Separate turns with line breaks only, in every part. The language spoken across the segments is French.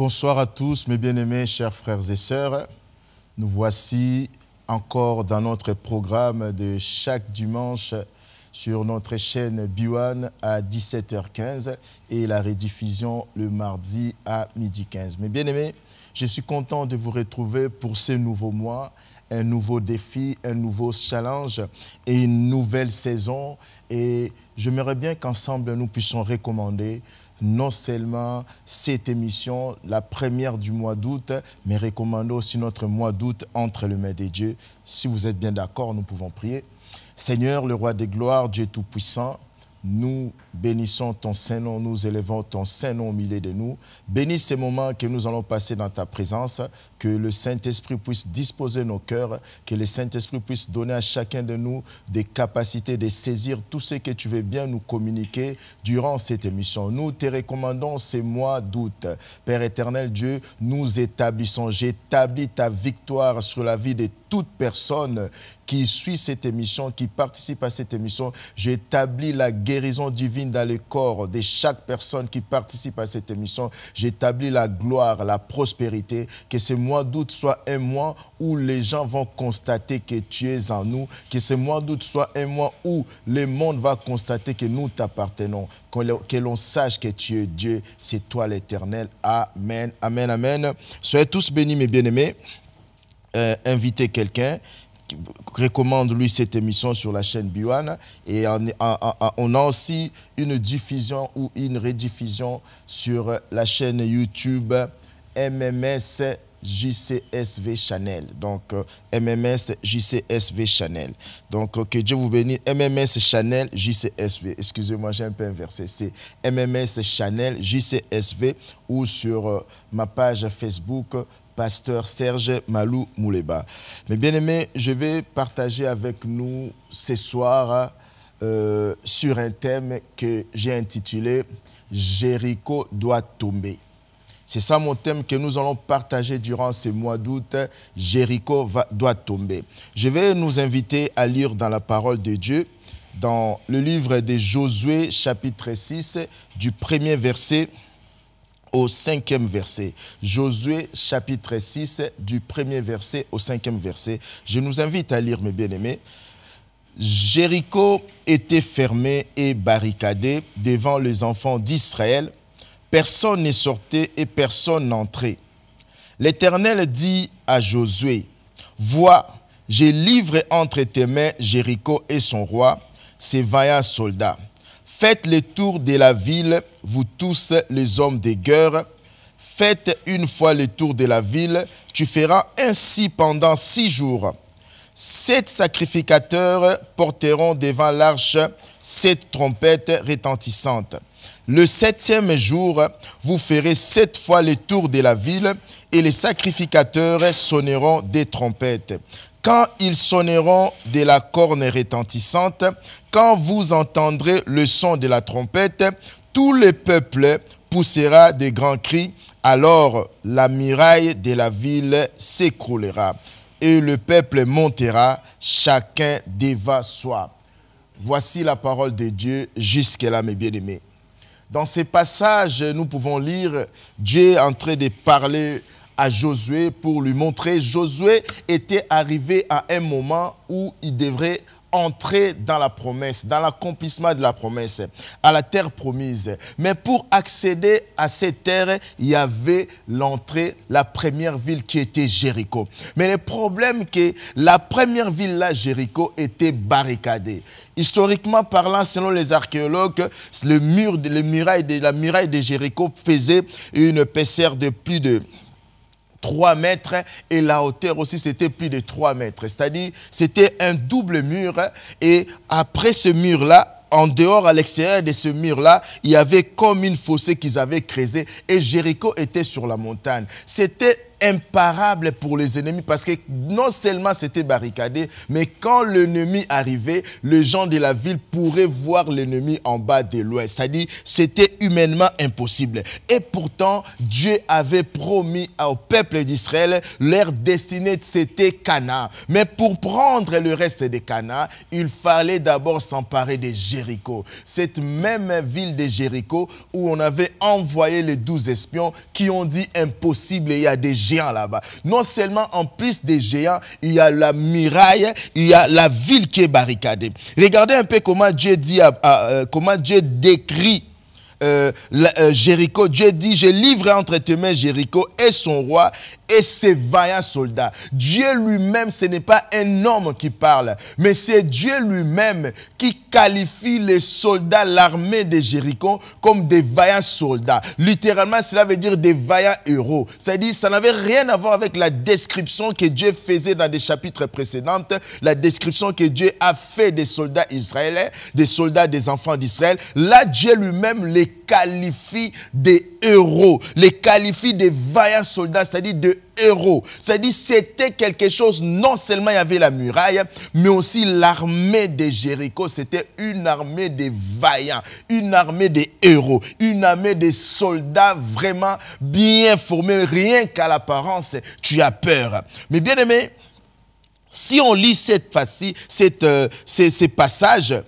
Bonsoir à tous, mes bien-aimés, chers frères et sœurs. Nous voici encore dans notre programme de chaque dimanche sur notre chaîne B1 à 17h15 et la rediffusion le mardi à 12h15. Mes bien-aimés, je suis content de vous retrouver pour ce nouveau mois, un nouveau défi, un nouveau challenge et une nouvelle saison. Et j'aimerais bien qu'ensemble nous puissions recommander non seulement cette émission, la première du mois d'août, mais recommandons aussi notre mois d'août entre les mains de Dieu. Si vous êtes bien d'accord, nous pouvons prier. Seigneur, le roi des gloires, Dieu Tout-Puissant, nous bénissons ton Saint-Nom, nous élevons ton Saint-Nom au milieu de nous. Bénis ces moments que nous allons passer dans ta présence, que le Saint-Esprit puisse disposer nos cœurs, que le Saint-Esprit puisse donner à chacun de nous des capacités de saisir tout ce que tu veux bien nous communiquer durant cette émission. Nous te recommandons ces mois d'août. Père éternel Dieu, nous établissons, j'établis ta victoire sur la vie de toute personne qui suit cette émission, qui participe à cette émission. J'établis la guérison divine dans le corps de chaque personne qui participe à cette émission. J'établis la gloire, la prospérité, que ce mois d'août soit un mois où les gens vont constater que tu es en nous, que ce mois d'août soit un mois où le monde va constater que nous t'appartenons, que l'on sache que tu es Dieu, c'est toi l'Éternel. Amen, amen, amen. Soyez tous bénis, mes bien-aimés. Invitez quelqu'un, recommande-lui cette émission sur la chaîne B1 et on a aussi une diffusion ou une rediffusion sur la chaîne YouTube MMS JCSV Channel. Donc, MMS JCSV Channel. Donc, que Dieu vous bénisse. MMS Channel JCSV. Excusez-moi, j'ai un peu inversé. C'est MMS Channel JCSV ou sur ma page Facebook Pasteur Serge Malou Mouleba. Mes bien-aimés, je vais partager avec nous ce soir sur un thème que j'ai intitulé « Jéricho doit tomber ». C'est ça mon thème que nous allons partager durant ce mois d'août. Jéricho doit tomber. Je vais nous inviter à lire dans la parole de Dieu, dans le livre de Josué, chapitre 6, du premier verset au 5e verset. Josué chapitre 6 du premier verset au 5e verset. Je nous invite à lire, mes bien-aimés. Jéricho était fermé et barricadé devant les enfants d'Israël. Personne ne sortait et personne n'entrait. L'Éternel dit à Josué, « Vois, je livre entre tes mains Jéricho et son roi, ses vaillants soldats. Faites le tour de la ville, vous tous les hommes de guerre. Faites une fois le tour de la ville. Tu feras ainsi pendant 6 jours. 7 sacrificateurs porteront devant l'arche 7 trompettes retentissantes. Le 7e jour, vous ferez 7 fois le tour de la ville et les sacrificateurs sonneront des trompettes. Quand ils sonneront de la corne retentissante, quand vous entendrez le son de la trompette, tout le peuple poussera de grands cris, alors la muraille de la ville s'écroulera et le peuple montera, chacun devant soi. » Voici la parole de Dieu jusque-là, mes bien-aimés. Dans ces passages, nous pouvons lire Dieu en train de parler à Josué pour lui montrer. Josué était arrivé à un moment où il devrait entrer dans la promesse, dans l'accomplissement de la promesse, à la terre promise. Mais pour accéder à cette terre, il y avait l'entrée, la première ville qui était Jéricho. Mais le problème que la première ville là, Jéricho, était barricadée. Historiquement parlant, selon les archéologues, la muraille de Jéricho faisait une épaisseur de plus de 3 mètres et la hauteur aussi c'était plus de 3 mètres. C'est-à-dire c'était un double mur et après ce mur-là, en dehors, à l'extérieur de ce mur-là, il y avait comme une fossée qu'ils avaient creusée et Jéricho était sur la montagne. C'était imparable pour les ennemis parce que non seulement c'était barricadé, mais quand l'ennemi arrivait, les gens de la ville pourraient voir l'ennemi en bas de loin. C'est-à-dire, c'était humainement impossible. Et pourtant, Dieu avait promis au peuple d'Israël, leur destinée c'était Canaan. Mais pour prendre le reste de Canaan, il fallait d'abord s'emparer de Jéricho. Cette même ville de Jéricho où on avait envoyé les 12 espions qui ont dit impossible, il y a des géants là-bas. Non seulement en plus des géants, il y a la muraille, il y a la ville qui est barricadée. Regardez un peu comment Dieu dit, comment Dieu décrit Jéricho. Dieu dit, je livre entre tes mains Jéricho et son roi et ses vaillants soldats. Dieu lui-même, ce n'est pas un homme qui parle, mais c'est Dieu lui-même qui qualifie les soldats, l'armée de Jéricho, comme des vaillants soldats. Littéralement, cela veut dire des vaillants héros. C'est-à-dire, ça n'avait rien à voir avec la description que Dieu faisait dans des chapitres précédents, la description que Dieu a fait des soldats israéliens, des soldats des enfants d'Israël. Là, Dieu lui-même les qualifie des héros, les qualifie des vaillants soldats, c'est-à-dire de héros. C'est-à-dire c'était quelque chose, non seulement il y avait la muraille, mais aussi l'armée de Jéricho, c'était une armée de vaillants, une armée de héros, une armée de soldats vraiment bien formés, rien qu'à l'apparence, tu as peur. Mais bien aimé, si on lit ces passages,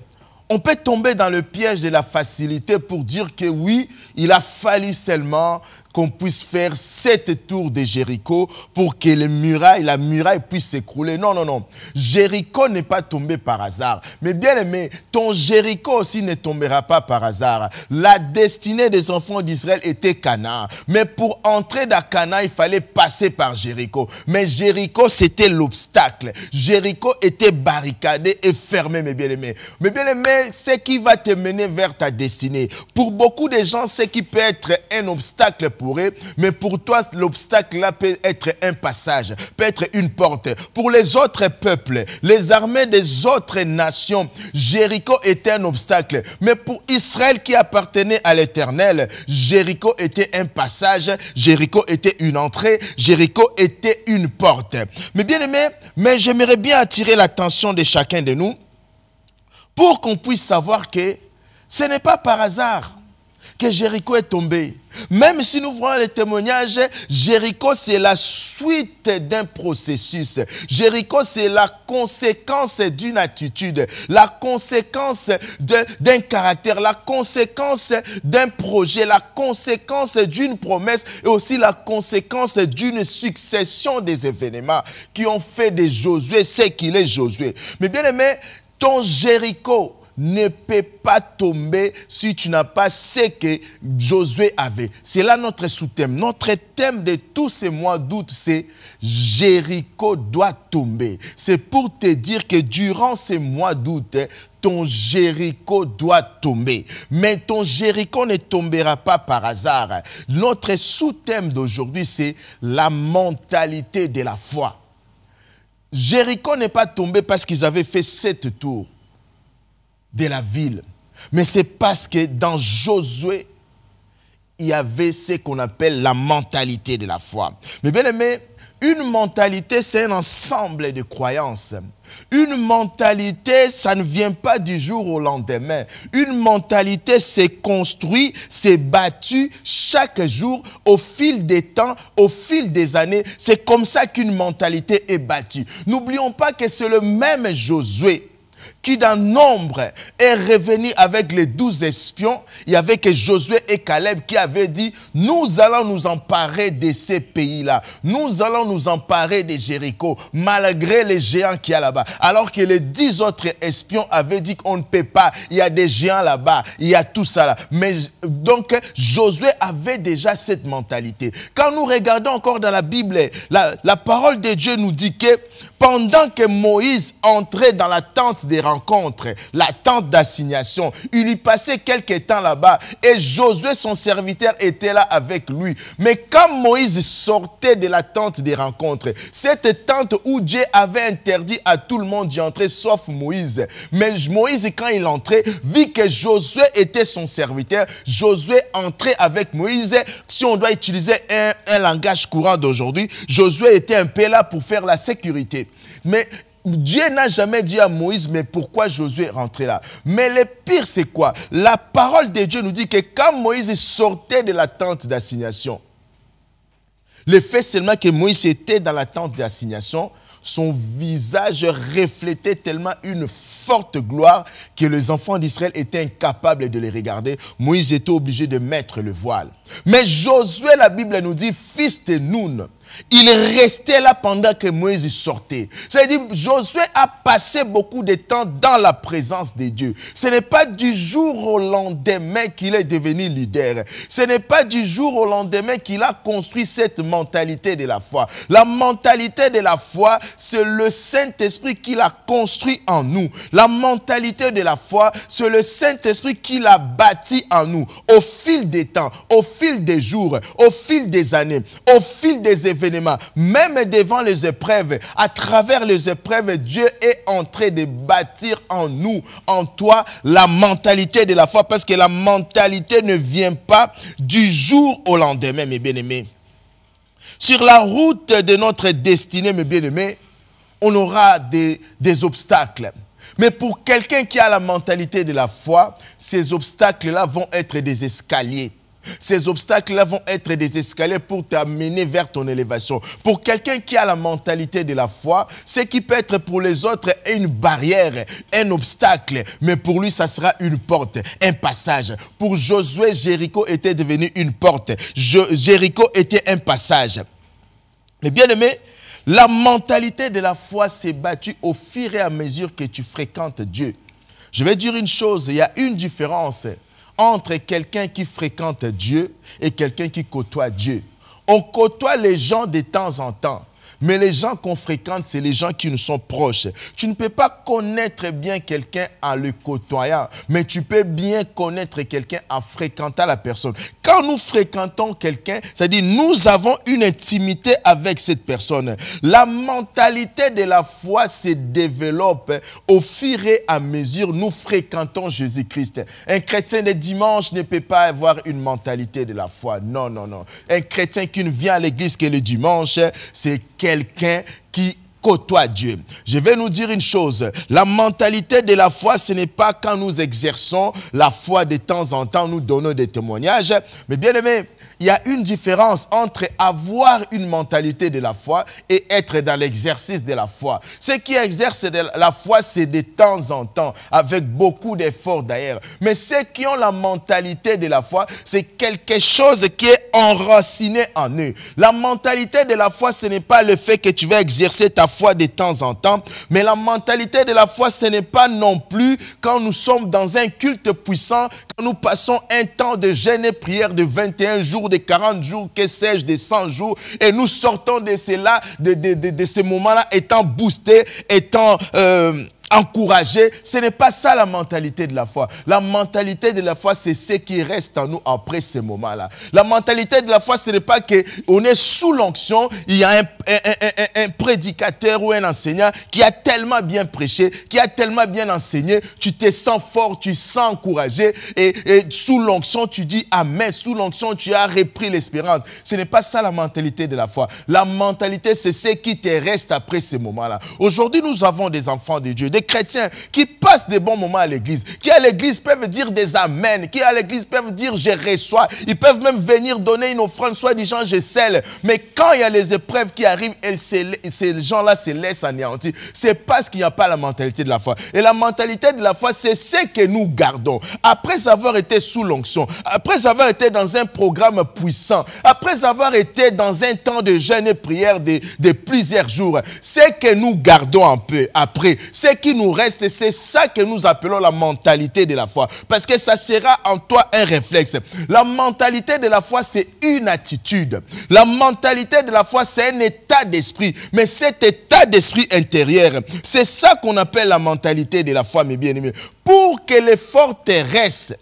on peut tomber dans le piège de la facilité pour dire que oui, il a fallu seulement qu'on puisse faire 7 tours de Jéricho pour que la muraille puisse s'écrouler. Non, non, non. Jéricho n'est pas tombé par hasard. Mais bien aimé, ton Jéricho aussi ne tombera pas par hasard. La destinée des enfants d'Israël était Canaan. Mais pour entrer dans Canaan, il fallait passer par Jéricho. Mais Jéricho, c'était l'obstacle. Jéricho était barricadé et fermé, mes bien-aimés. Mais bien aimé, ce qui va te mener vers ta destinée. Pour beaucoup de gens, ce qui peut être un obstacle pour eux, mais pour toi, l'obstacle là peut être un passage, peut être une porte. Pour les autres peuples, les armées des autres nations, Jéricho était un obstacle. Mais pour Israël qui appartenait à l'Éternel, Jéricho était un passage, Jéricho était une entrée, Jéricho était une porte. Mais bien aimé, mais j'aimerais bien attirer l'attention de chacun de nous pour qu'on puisse savoir que ce n'est pas par hasard que Jéricho est tombé. Même si nous voyons les témoignages, Jéricho c'est la suite d'un processus. Jéricho c'est la conséquence d'une attitude, la conséquence d'un caractère, la conséquence d'un projet, la conséquence d'une promesse et aussi la conséquence d'une succession des événements qui ont fait de Josué ce qu'il est Josué. Mais bien aimé, ton Jéricho ne peut pas tomber si tu n'as pas ce que Josué avait. C'est là notre sous-thème. Notre thème de tous ces mois d'août, c'est Jéricho doit tomber. C'est pour te dire que durant ces mois d'août, ton Jéricho doit tomber. Mais ton Jéricho ne tombera pas par hasard. Notre sous-thème d'aujourd'hui, c'est la mentalité de la foi. Jéricho n'est pas tombé parce qu'ils avaient fait 7 tours de la ville. Mais c'est parce que dans Josué, il y avait ce qu'on appelle la mentalité de la foi. Mais bien aimé, une mentalité, c'est un ensemble de croyances. Une mentalité, ça ne vient pas du jour au lendemain. Une mentalité, c'est construit, c'est battu chaque jour au fil des temps, au fil des années. C'est comme ça qu'une mentalité est battue. N'oublions pas que c'est le même Josué qui dans Nombre est revenu avec les 12 espions. Il y avait que Josué et Caleb qui avaient dit, nous allons nous emparer de ces pays-là. Nous allons nous emparer de Jéricho, malgré les géants qu'il y a là-bas. Alors que les 10 autres espions avaient dit qu'on ne peut pas. Il y a des géants là-bas, il y a tout ça là. Mais donc, Josué avait déjà cette mentalité. Quand nous regardons encore dans la Bible, la parole de Dieu nous dit que pendant que Moïse entrait dans la tente des rencontres, la tente d'assignation, il lui passait quelques temps là-bas et Josué, son serviteur, était là avec lui. Mais quand Moïse sortait de la tente des rencontres, cette tente où Dieu avait interdit à tout le monde d'y entrer, sauf Moïse. Mais Moïse, quand il entrait, vu que Josué était son serviteur, Josué entrait avec Moïse. Si on doit utiliser un langage courant d'aujourd'hui, Josué était un peu là pour faire la sécurité. Mais Dieu n'a jamais dit à Moïse, mais pourquoi Josué rentrait là? Mais le pire, c'est quoi? La parole de Dieu nous dit que quand Moïse sortait de la tente d'assignation, le fait seulement que Moïse était dans la tente d'assignation, son visage reflétait tellement une forte gloire que les enfants d'Israël étaient incapables de les regarder. Moïse était obligé de mettre le voile. Mais Josué, la Bible nous dit, fils de Nun, il restait là pendant que Moïse sortait. C'est-à-dire, Josué a passé beaucoup de temps dans la présence de Dieu. Ce n'est pas du jour au lendemain qu'il est devenu leader. Ce n'est pas du jour au lendemain qu'il a construit cette mentalité de la foi. La mentalité de la foi, c'est le Saint-Esprit qui l'a construit en nous. La mentalité de la foi, c'est le Saint-Esprit qui l'a bâti en nous. Au fil des temps, au fil des jours, au fil des années, au fil des événements, même devant les épreuves, à travers les épreuves, Dieu est en train de bâtir en nous, en toi, la mentalité de la foi, parce que la mentalité ne vient pas du jour au lendemain, mes bien-aimés. Sur la route de notre destinée, mes bien-aimés, on aura des obstacles. Mais pour quelqu'un qui a la mentalité de la foi, ces obstacles-là vont être des escaliers. Ces obstacles-là vont être des escaliers pour t'amener vers ton élévation. Pour quelqu'un qui a la mentalité de la foi, ce qui peut être pour les autres une barrière, un obstacle, mais pour lui, ça sera une porte, un passage. Pour Josué, Jéricho était devenu une porte. Jéricho était un passage. Mais bien aimé, la mentalité de la foi s'est bâtie au fur et à mesure que tu fréquentes Dieu. Je vais dire une chose, il y a une différence entre quelqu'un qui fréquente Dieu et quelqu'un qui côtoie Dieu. On côtoie les gens de temps en temps. Mais les gens qu'on fréquente, c'est les gens qui nous sont proches. Tu ne peux pas connaître bien quelqu'un en le côtoyant, mais tu peux bien connaître quelqu'un en fréquentant la personne. Quand nous fréquentons quelqu'un, c'est-à-dire nous avons une intimité avec cette personne. La mentalité de la foi se développe au fur et à mesure nous fréquentons Jésus-Christ. Un chrétien de dimanche ne peut pas avoir une mentalité de la foi. Non, non, non. Un chrétien qui ne vient à l'église que le dimanche, c'est quelqu'un qui côtoie Dieu. Je vais nous dire une chose, la mentalité de la foi, ce n'est pas quand nous exerçons la foi de temps en temps, nous donnons des témoignages, mais bien aimé, il y a une différence entre avoir une mentalité de la foi et être dans l'exercice de la foi. Ceux qui exercent la foi, c'est de temps en temps, avec beaucoup d'efforts d'ailleurs. Mais ceux qui ont la mentalité de la foi, c'est quelque chose qui est enraciné en eux. La mentalité de la foi, ce n'est pas le fait que tu vas exercer ta foi de temps en temps, mais la mentalité de la foi, ce n'est pas non plus quand nous sommes dans un culte puissant, quand nous passons un temps de jeûne et prière de 21 jours, de 40 jours, que sais-je, de 100 jours, et nous sortons de cela, de ces moments-là, étant boostés, étant encouragé. Ce n'est pas ça la mentalité de la foi. La mentalité de la foi, c'est ce qui reste en nous après ces moments-là. La mentalité de la foi, ce n'est pas qu'on est sous l'onction, il y a un prédicateur ou un enseignant qui a tellement bien prêché, qui a tellement bien enseigné, tu te sens fort, tu te sens encouragé, et sous l'onction, tu dis amen. Sous l'onction, tu as repris l'espérance. Ce n'est pas ça la mentalité de la foi. La mentalité, c'est ce qui te reste après ces moments-là. Aujourd'hui, nous avons des enfants de Dieu, des chrétiens qui passent des bons moments à l'église, qui à l'église peuvent dire des amens, qui à l'église peuvent dire je reçois, ils peuvent même venir donner une offrande, soit disant je scelle. Mais quand il y a les épreuves qui arrivent, ces gens-là se laissent anéantir. C'est parce qu'il n'y a pas la mentalité de la foi. Et la mentalité de la foi, c'est ce que nous gardons. Après avoir été sous l'onction, après avoir été dans un programme puissant, après avoir été dans un temps de jeûne et prière de plusieurs jours, ce que nous gardons un peu après, ce qui qui nous reste, c'est ça que nous appelons la mentalité de la foi. Parce que ça sera en toi un réflexe. La mentalité de la foi, c'est une attitude. La mentalité de la foi, c'est un état d'esprit. Mais cet état d'esprit intérieur, c'est ça qu'on appelle la mentalité de la foi, mes bien-aimés. Pour que les forteresses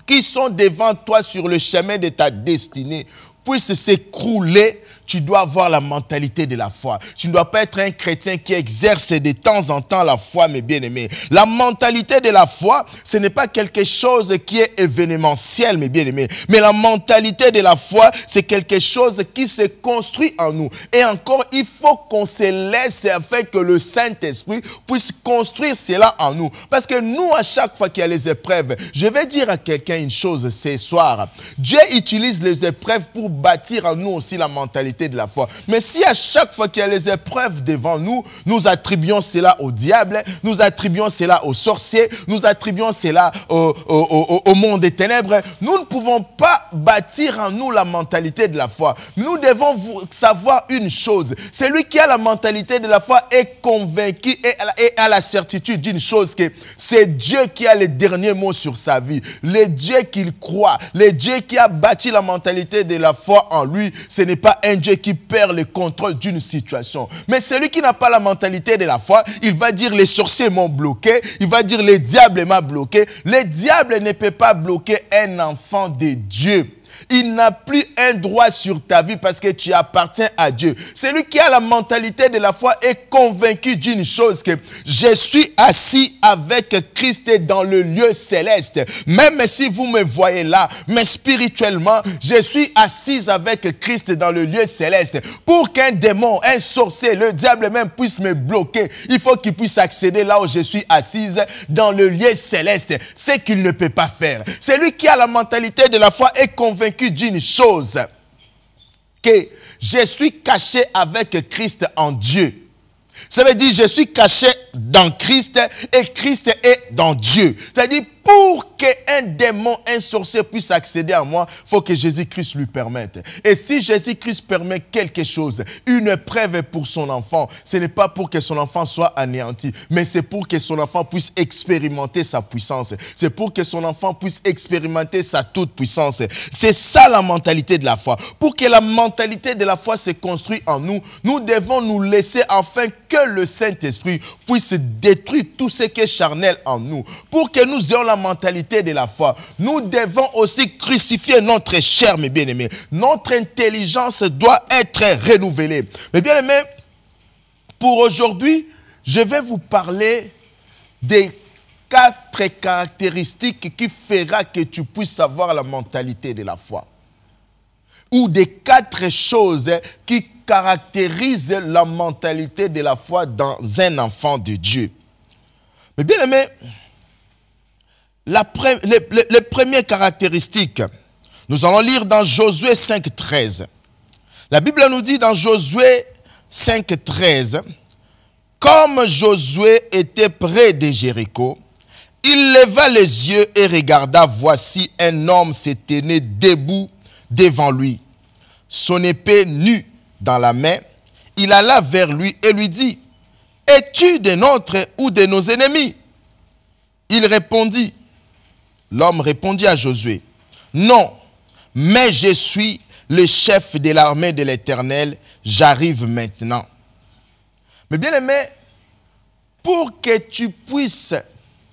qui sont devant toi sur le chemin de ta destinée puissent s'écrouler, tu dois avoir la mentalité de la foi. Tu ne dois pas être un chrétien qui exerce de temps en temps la foi, mes bien-aimés. La mentalité de la foi, ce n'est pas quelque chose qui est événementiel, mes bien-aimés. Mais la mentalité de la foi, c'est quelque chose qui se construit en nous. Et encore, il faut qu'on se laisse afin que le Saint-Esprit puisse construire cela en nous. Parce que nous, à chaque fois qu'il y a les épreuves, je vais dire à quelqu'un une chose ce soir. Dieu utilise les épreuves pour bâtir en nous aussi la mentalité de la foi. Mais si à chaque fois qu'il y a les épreuves devant nous, nous attribuons cela au diable, nous attribuons cela aux sorciers, nous attribuons cela au monde des ténèbres, nous ne pouvons pas bâtir en nous la mentalité de la foi. Nous devons savoir une chose. Celui qui a la mentalité de la foi est convaincu et a la certitude d'une chose, que c'est Dieu qui a le dernier mot sur sa vie. Le Dieu qu'il croit, le Dieu qui a bâti la mentalité de la foi en lui, ce n'est pas un Dieu qui perd le contrôle d'une situation. Mais celui qui n'a pas la mentalité de la foi, il va dire les sorciers m'ont bloqué, il va dire le diable m'a bloqué. Le diable ne peut pas bloquer un enfant de Dieu. Il n'a plus un droit sur ta vie parce que tu appartiens à Dieu. Celui qui a la mentalité de la foi est convaincu d'une chose, que je suis assis avec Christ dans le lieu céleste. Même si vous me voyez là, mais spirituellement, je suis assise avec Christ dans le lieu céleste. Pour qu'un démon, un sorcier, le diable même puisse me bloquer, il faut qu'il puisse accéder là où je suis assise dans le lieu céleste. C'est qu'il ne peut pas faire. Celui qui a la mentalité de la foi est convaincu d'une chose, que je suis caché avec Christ en Dieu. Ça veut dire je suis caché dans Christ et Christ est dans Dieu. C'est-à-dire pour qu'un démon, un sorcier puisse accéder à moi, il faut que Jésus-Christ lui permette. Et si Jésus-Christ permet quelque chose, une épreuve pour son enfant, ce n'est pas pour que son enfant soit anéanti, mais c'est pour que son enfant puisse expérimenter sa puissance. C'est pour que son enfant puisse expérimenter sa toute-puissance. C'est ça la mentalité de la foi. Pour que la mentalité de la foi se construise en nous, nous devons nous laisser afin que le Saint-Esprit puisse détruire tout ce qui est charnel en nous. Pour que nous ayons la mentalité de la foi, nous devons aussi crucifier notre chair, mes bien-aimés. Notre intelligence doit être renouvelée. Mes bien-aimés, pour aujourd'hui, je vais vous parler des 4 caractéristiques qui feront que tu puisses avoir la mentalité de la foi. Ou des 4 choses qui caractérisent la mentalité de la foi dans un enfant de Dieu. Mais bien aimé, les premières caractéristiques, nous allons lire dans Josué 5,13. La Bible nous dit dans Josué 5,13, comme Josué était près de Jéricho, il leva les yeux et regarda, voici un homme se tenait debout devant lui, son épée nue dans la main. Il alla vers lui et lui dit, es-tu de nôtres ou de nos ennemis? Il répondit, l'homme répondit à Josué, non, mais je suis le chef de l'armée de l'Éternel, j'arrive maintenant. Mais bien aimé, pour que tu puisses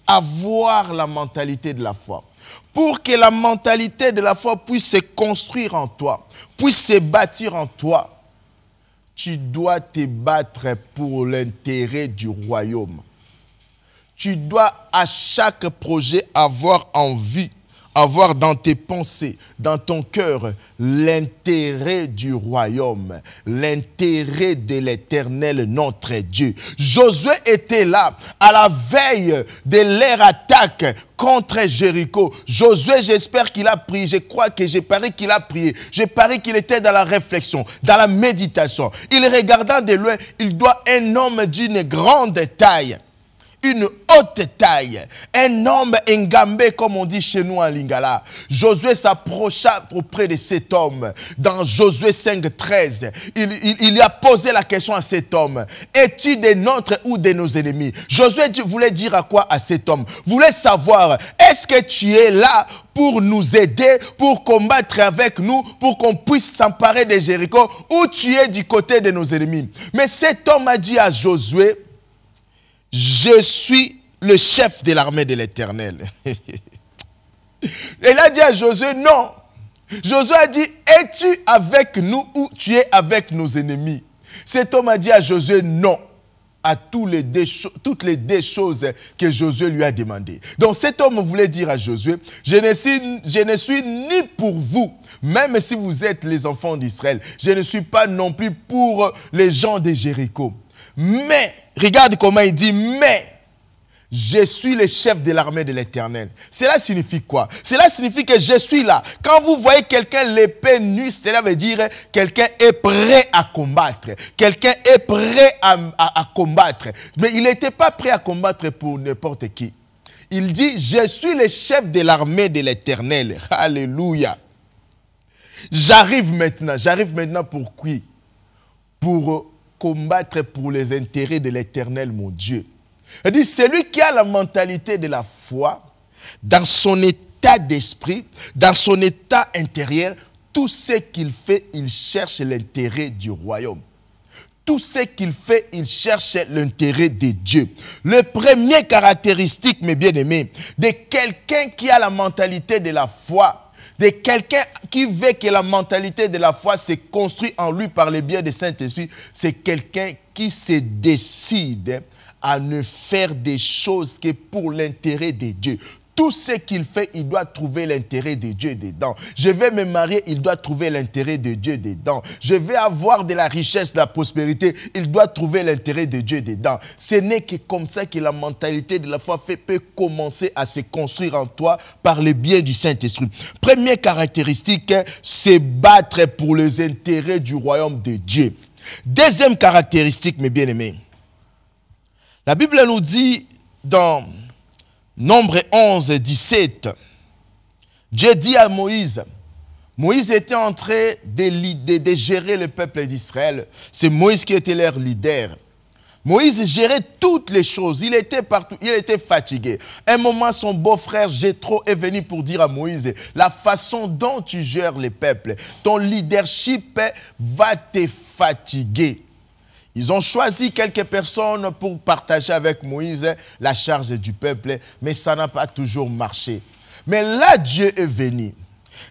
avoir la mentalité de la foi, pour que la mentalité de la foi puisse se construire en toi, puisse se bâtir en toi, tu dois te battre pour l'intérêt du royaume. Tu dois à chaque projet avoir en vue, avoir dans tes pensées, dans ton cœur, l'intérêt du royaume, l'intérêt de l'Éternel, notre Dieu. Josué était là à la veille de leur attaque contre Jéricho. Josué, j'espère qu'il a prié, je parie qu'il a prié, je parie qu'il était dans la réflexion, dans la méditation. Il regardant de loin, il doit un homme d'une grande taille. une haute taille, un homme engambé, comme on dit chez nous en Lingala. Josué s'approcha auprès de cet homme. Dans Josué 5,13, il a posé la question à cet homme. Es-tu des nôtres ou de nos ennemis? Josué voulait dire à quoi à cet homme? Voulait savoir, est-ce que tu es là pour nous aider, pour combattre avec nous, pour qu'on puisse s'emparer de Jéricho, ou tu es du côté de nos ennemis? Mais cet homme a dit à Josué, je suis le chef de l'armée de l'Éternel. Il a dit à Josué, non. Josué a dit, es-tu avec nous ou tu es avec nos ennemis? Cet homme a dit à Josué, non, à toutes les deux choses que Josué lui a demandées. Donc cet homme voulait dire à Josué, je ne suis ni pour vous, même si vous êtes les enfants d'Israël, je ne suis pas non plus pour les gens de Jéricho. Mais, regarde comment il dit, mais je suis le chef de l'armée de l'Éternel. Cela signifie quoi? Cela signifie que je suis là. Quand vous voyez quelqu'un l'épée nue, cela veut dire quelqu'un est prêt à combattre. Quelqu'un est prêt à combattre. Mais il n'était pas prêt à combattre pour n'importe qui. Il dit, je suis le chef de l'armée de l'Éternel. Alléluia. J'arrive maintenant pour qui? Pour combattre pour les intérêts de l'Éternel, mon Dieu. Il dit, celui qui a la mentalité de la foi, dans son état d'esprit, dans son état intérieur, tout ce qu'il fait, il cherche l'intérêt du royaume. Tout ce qu'il fait, il cherche l'intérêt de Dieu. Le premier caractéristique, mes bien-aimés, de quelqu'un qui a la mentalité de la foi, de quelqu'un qui veut que la mentalité de la foi se construise en lui par le biais du Saint-Esprit, c'est quelqu'un qui se décide à ne faire des choses que pour l'intérêt de Dieu. Tout ce qu'il fait, il doit trouver l'intérêt de Dieu dedans. Je vais me marier, il doit trouver l'intérêt de Dieu dedans. Je vais avoir de la richesse, de la prospérité, il doit trouver l'intérêt de Dieu dedans. Ce n'est que comme ça que la mentalité de la foi peut commencer à se construire en toi par le biais du Saint-Esprit. Première caractéristique, c'est battre pour les intérêts du royaume de Dieu. Deuxième caractéristique, mes bien-aimés, la Bible nous dit dans Nombre 11, 17, Dieu dit à Moïse, Moïse était en train de gérer le peuple d'Israël. C'est Moïse qui était leur leader. Moïse gérait toutes les choses. Il était partout. Il était fatigué. Un moment, son beau-frère Jéthro est venu pour dire à Moïse, la façon dont tu gères le peuple, ton leadership va te fatiguer. Ils ont choisi quelques personnes pour partager avec Moïse la charge du peuple, mais ça n'a pas toujours marché. Mais là, Dieu est venu.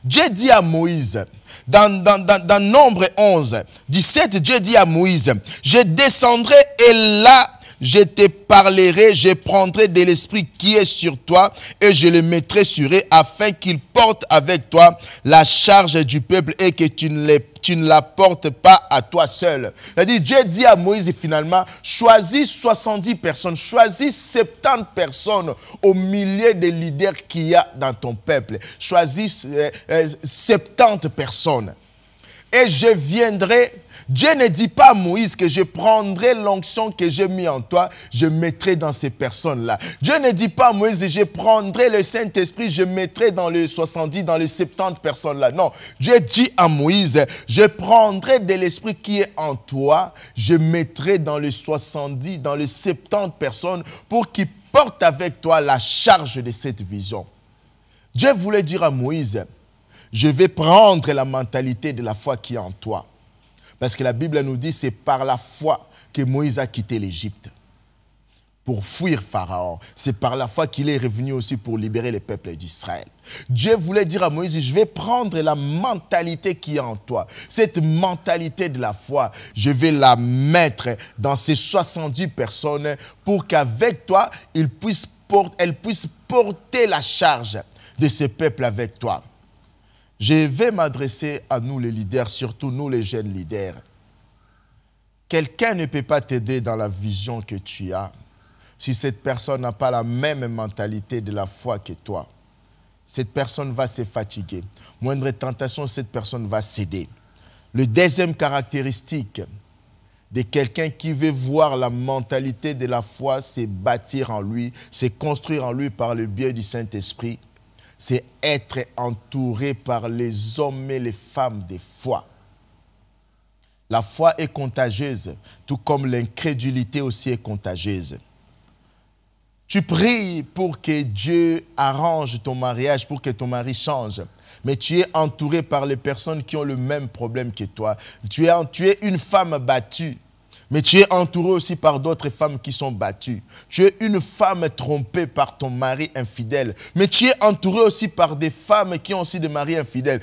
Dieu dit à Moïse, dans Nombre 11, 17, Dieu dit à Moïse, je descendrai et là, je te parlerai, je prendrai de l'esprit qui est sur toi et je le mettrai sur eux afin qu'il porte avec toi la charge du peuple et que tu ne la portes pas à toi seul. C'est-à-dire, Dieu dit à Moïse finalement, choisis 70 personnes, choisis 70 personnes au milieu des leaders qu'il y a dans ton peuple. Choisis 70 personnes. Et je viendrai. Dieu ne dit pas à Moïse que je prendrai l'onction que j'ai mis en toi, je mettrai dans ces personnes-là. Dieu ne dit pas à Moïse, je prendrai le Saint-Esprit, je mettrai dans les 70, dans les 70 personnes-là. Non, Dieu dit à Moïse, je prendrai de l'Esprit qui est en toi, je mettrai dans les 70, dans les 70 personnes pour qu'ils portent avec toi la charge de cette vision. Dieu voulait dire à Moïse, je vais prendre la mentalité de la foi qui est en toi. Parce que la Bible nous dit, c'est par la foi que Moïse a quitté l'Égypte pour fuir Pharaon. C'est par la foi qu'il est revenu aussi pour libérer le peuple d'Israël. Dieu voulait dire à Moïse, je vais prendre la mentalité qui est en toi. Cette mentalité de la foi, je vais la mettre dans ces 70 personnes pour qu'avec toi, elles puissent porter la charge de ce peuple avec toi. Je vais m'adresser à nous les leaders, surtout nous les jeunes leaders. Quelqu'un ne peut pas t'aider dans la vision que tu as si cette personne n'a pas la même mentalité de la foi que toi. Cette personne va se fatiguer. Moindre tentation, cette personne va céder. Le deuxième caractéristique, de quelqu'un qui veut voir la mentalité de la foi se bâtir en lui, se construire en lui par le biais du Saint-Esprit, c'est être entouré par les hommes et les femmes de foi. La foi est contagieuse, tout comme l'incrédulité aussi est contagieuse. Tu pries pour que Dieu arrange ton mariage, pour que ton mari change. Mais tu es entouré par les personnes qui ont le même problème que toi. Tu es une femme battue. Mais tu es entouré aussi par d'autres femmes qui sont battues. Tu es une femme trompée par ton mari infidèle. Mais tu es entouré aussi par des femmes qui ont aussi des maris infidèles.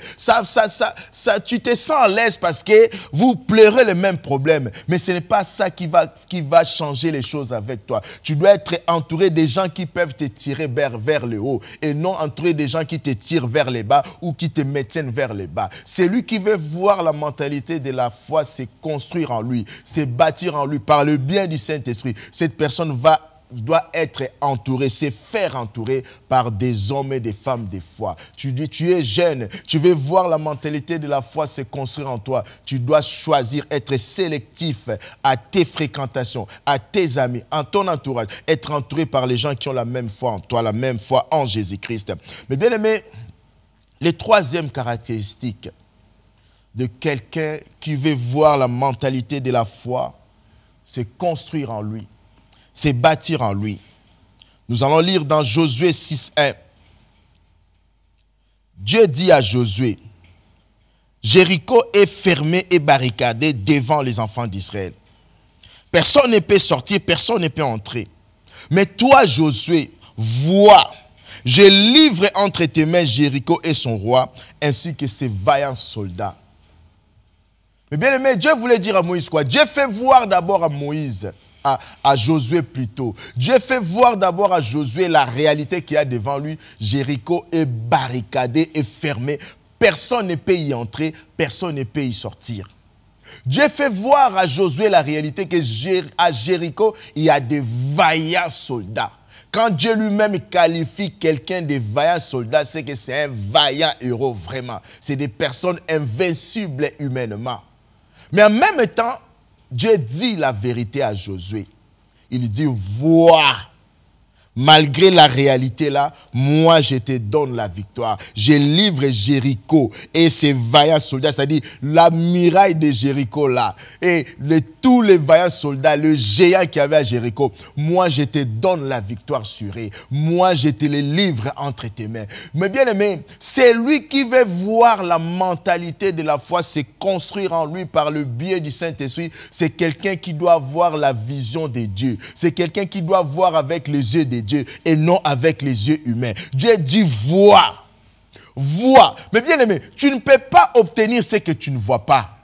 Tu te sens à l'aise parce que vous pleurez les mêmes problèmes. Mais ce n'est pas ça qui va changer les choses avec toi. Tu dois être entouré des gens qui peuvent te tirer vers le haut. Et non entouré des gens qui te tirent vers les bas ou qui te maintiennent vers les bas. C'est lui qui veut voir la mentalité de la foi se construire en lui, se bâtir en lui par le bien du Saint-Esprit. Cette personne doit être entourée, se faire entourer par des hommes et des femmes de foi. Tu dis, tu es jeune, tu veux voir la mentalité de la foi se construire en toi. Tu dois choisir, être sélectif à tes fréquentations, à tes amis, en ton entourage. Être entouré par les gens qui ont la même foi en toi, la même foi en Jésus-Christ. Mais bien aimé, les troisième caractéristique de quelqu'un qui veut voir la mentalité de la foi, c'est construire en lui, c'est bâtir en lui. Nous allons lire dans Josué 6:1. Dieu dit à Josué, Jéricho est fermé et barricadé devant les enfants d'Israël. Personne ne peut sortir, personne ne peut entrer. Mais toi, Josué, vois, je livre entre tes mains Jéricho et son roi, ainsi que ses vaillants soldats. Mais bien aimé, Dieu voulait dire à Moïse quoi? Dieu fait voir d'abord à Moïse, à Josué plutôt. Dieu fait voir d'abord à Josué la réalité qu'il y a devant lui. Jéricho est barricadé et fermé. Personne ne peut y entrer, personne ne peut y sortir. Dieu fait voir à Josué la réalité qu'à Jéricho, il y a des vaillants soldats. Quand Dieu lui-même qualifie quelqu'un de vaillant soldat, c'est que c'est un vaillant héros vraiment. C'est des personnes invincibles humainement. Mais en même temps, Dieu dit la vérité à Josué. Il dit, vois, malgré la réalité là, moi je te donne la victoire. Je livre Jéricho et ses vaillants soldats, c'est-à-dire la muraille de Jéricho là. Et tous les vaillants soldats, le géant qui avait à Jéricho, moi je te donne la victoire sur eux. Moi je te les livre entre tes mains. Mais bien aimé, c'est lui qui veut voir la mentalité de la foi se construire en lui par le biais du Saint-Esprit. C'est quelqu'un qui doit voir la vision de Dieu. C'est quelqu'un qui doit voir avec les yeux de Dieu et non avec les yeux humains. Dieu dit vois. Vois. Mais bien aimé, tu ne peux pas obtenir ce que tu ne vois pas.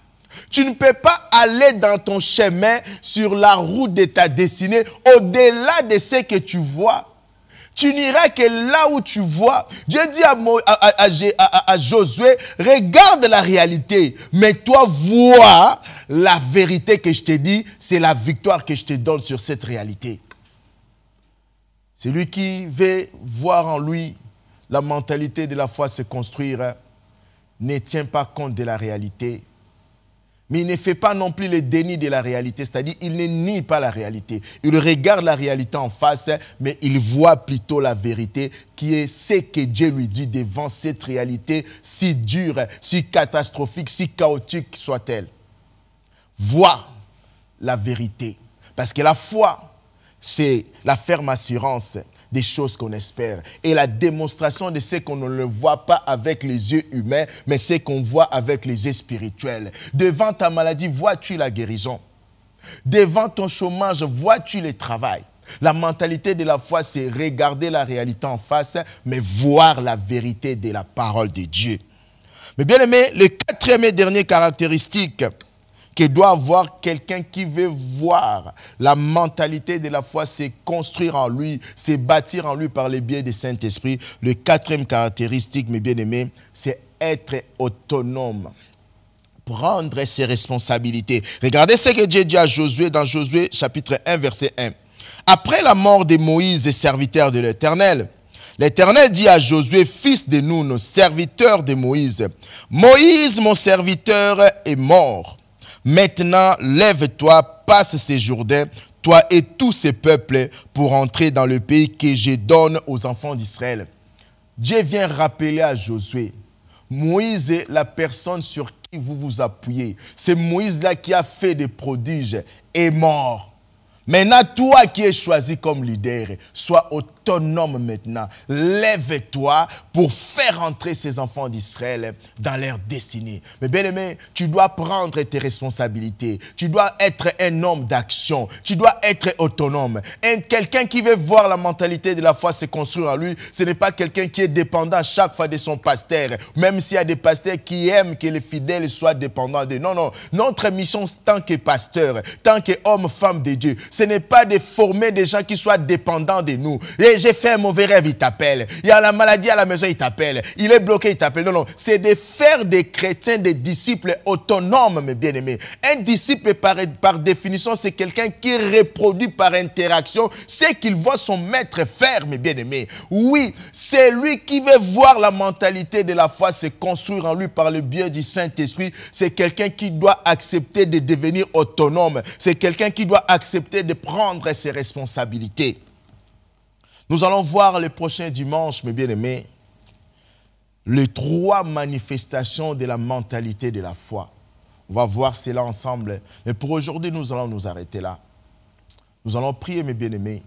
Tu ne peux pas aller dans ton chemin sur la route de ta destinée au-delà de ce que tu vois. Tu n'iras que là où tu vois. Dieu dit à Josué, regarde la réalité, mais toi vois la vérité que je te dis, c'est la victoire que je te donne sur cette réalité. C'est lui qui veut voir en lui la mentalité de la foi se construire, ne tient pas compte de la réalité. Mais il ne fait pas non plus le déni de la réalité, c'est-à-dire il ne nie pas la réalité. Il regarde la réalité en face, mais il voit plutôt la vérité qui est ce que Dieu lui dit devant cette réalité si dure, si catastrophique, si chaotique soit-elle. Vois la vérité. Parce que la foi, c'est la ferme assurance des choses qu'on espère et la démonstration de ce qu'on ne voit pas avec les yeux humains, mais ce qu'on voit avec les yeux spirituels. Devant ta maladie, vois-tu la guérison? Devant ton chômage, vois-tu le travail? La mentalité de la foi, c'est regarder la réalité en face, mais voir la vérité de la parole de Dieu. Mais bien aimé, le quatrième et dernier caractéristique que doit avoir quelqu'un qui veut voir la mentalité de la foi, c'est construire en lui, c'est bâtir en lui par le biais du Saint-Esprit. Le quatrième caractéristique, mes bien-aimés, c'est être autonome. Prendre ses responsabilités. Regardez ce que Dieu dit à Josué dans Josué chapitre 1, verset 1. Après la mort de Moïse, serviteur de l'Éternel, l'Éternel dit à Josué, fils de Nun, serviteur de Moïse, Moïse, mon serviteur, est mort. Maintenant, lève-toi, passe ces Jourdains, toi et tous ces peuples, pour entrer dans le pays que je donne aux enfants d'Israël. Dieu vient rappeler à Josué, Moïse est la personne sur qui vous vous appuyez. C'est Moïse-là qui a fait des prodiges, est mort. Maintenant, toi qui es choisi comme leader, sois autonome maintenant. Lève-toi pour faire entrer ces enfants d'Israël dans leur destinée. Mais bien aimé, tu dois prendre tes responsabilités. Tu dois être un homme d'action. Tu dois être autonome. Quelqu'un qui veut voir la mentalité de la foi se construire en lui, ce n'est pas quelqu'un qui est dépendant chaque fois de son pasteur. Même s'il y a des pasteurs qui aiment que les fidèles soient dépendants d'eux. Non, non. Notre mission tant que pasteur, tant qu'homme, femme de Dieu, ce n'est pas de former des gens qui soient dépendants de nous. Et j'ai fait un mauvais rêve, il t'appelle. Il y a la maladie à la maison, il t'appelle. Il est bloqué, il t'appelle. Non, non. C'est de faire des chrétiens, des disciples autonomes, mes bien-aimés. Un disciple, par définition, c'est quelqu'un qui reproduit par interaction ce qu'il voit son maître faire, mes bien-aimés. Oui, c'est lui qui veut voir la mentalité de la foi se construire en lui par le biais du Saint-Esprit. C'est quelqu'un qui doit accepter de devenir autonome. C'est quelqu'un qui doit accepter de prendre ses responsabilités. Nous allons voir le prochain dimanche, mes bien-aimés, les 3 manifestations de la mentalité de la foi. On va voir cela ensemble. Mais pour aujourd'hui, nous allons nous arrêter là. Nous allons prier, mes bien-aimés.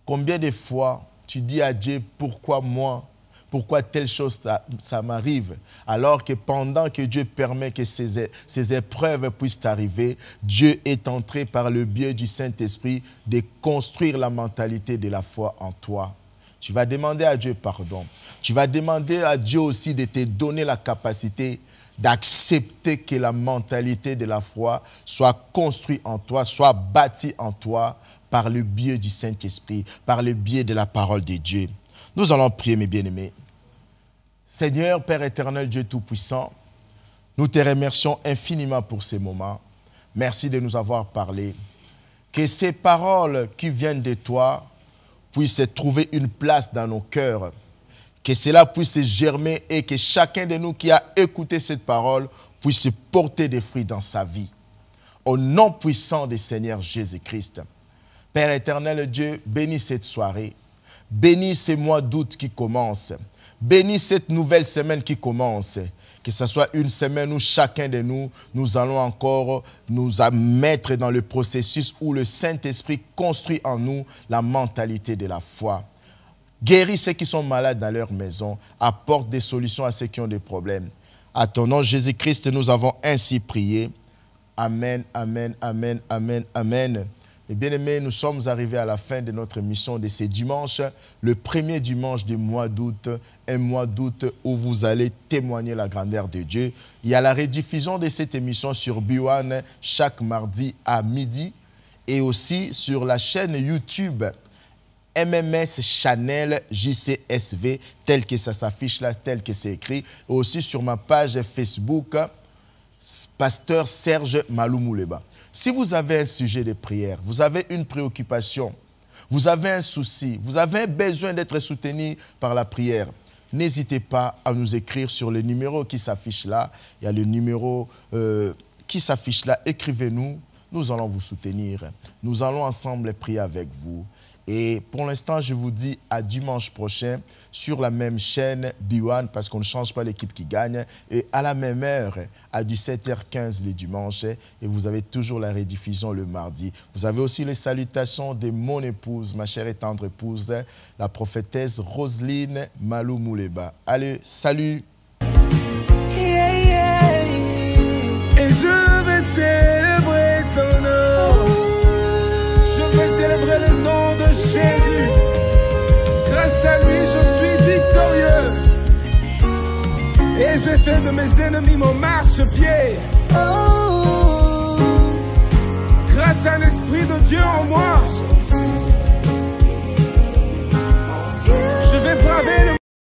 Combien de fois tu dis à Dieu, pourquoi moi? Pourquoi telle chose ça m'arrive? Alors que pendant que Dieu permet que ces épreuves puissent arriver, Dieu est entré par le biais du Saint-Esprit de construire la mentalité de la foi en toi. Tu vas demander à Dieu pardon. Tu vas demander à Dieu aussi de te donner la capacité d'accepter que la mentalité de la foi soit construite en toi, soit bâtie en toi par le biais du Saint-Esprit, par le biais de la parole de Dieu. Nous allons prier, mes bien-aimés. Seigneur, Père éternel, Dieu Tout-Puissant, nous te remercions infiniment pour ces moments. Merci de nous avoir parlé. Que ces paroles qui viennent de toi puissent trouver une place dans nos cœurs. Que cela puisse germer et que chacun de nous qui a écouté cette parole puisse porter des fruits dans sa vie. Au nom puissant du Seigneur Jésus-Christ. Père éternel, Dieu, bénis cette soirée. Bénis ces mois d'août qui commencent. Bénis cette nouvelle semaine qui commence. Que ce soit une semaine où chacun de nous, nous allons encore nous mettre dans le processus où le Saint-Esprit construit en nous la mentalité de la foi. Guéris ceux qui sont malades dans leur maison. Apporte des solutions à ceux qui ont des problèmes. À ton nom, Jésus-Christ, nous avons ainsi prié. Amen, amen, amen, amen, amen. Et bien aimés, nous sommes arrivés à la fin de notre mission de ce dimanche, le premier dimanche du mois d'août, un mois d'août où vous allez témoigner la grandeur de Dieu. Il y a la rediffusion de cette émission sur B1 chaque mardi à midi et aussi sur la chaîne YouTube MMS Channel JCSV, tel que ça s'affiche là, tel que c'est écrit, et aussi sur ma page Facebook, Pasteur Serge Maloumou-Leba. Si vous avez un sujet de prière, vous avez une préoccupation, vous avez un souci, vous avez besoin d'être soutenu par la prière, n'hésitez pas à nous écrire sur le numéro qui s'affiche là. Il y a le numéro qui s'affiche là. Écrivez-nous, nous allons vous soutenir. Nous allons ensemble prier avec vous. Et pour l'instant, je vous dis à dimanche prochain sur la même chaîne B1 parce qu'on ne change pas l'équipe qui gagne. Et à la même heure, à 17h15 le dimanche. Et vous avez toujours la rediffusion le mardi. Vous avez aussi les salutations de mon épouse, ma chère et tendre épouse, la prophétesse Roselyne Maloumou-Leba. Allez, salut!
Yeah, yeah. Et je vais célébrer son nom. Je vais célébrer le nom de Jésus. Grâce à lui, je suis victorieux. Et j'ai fait de mes ennemis mon marchepied. Oh.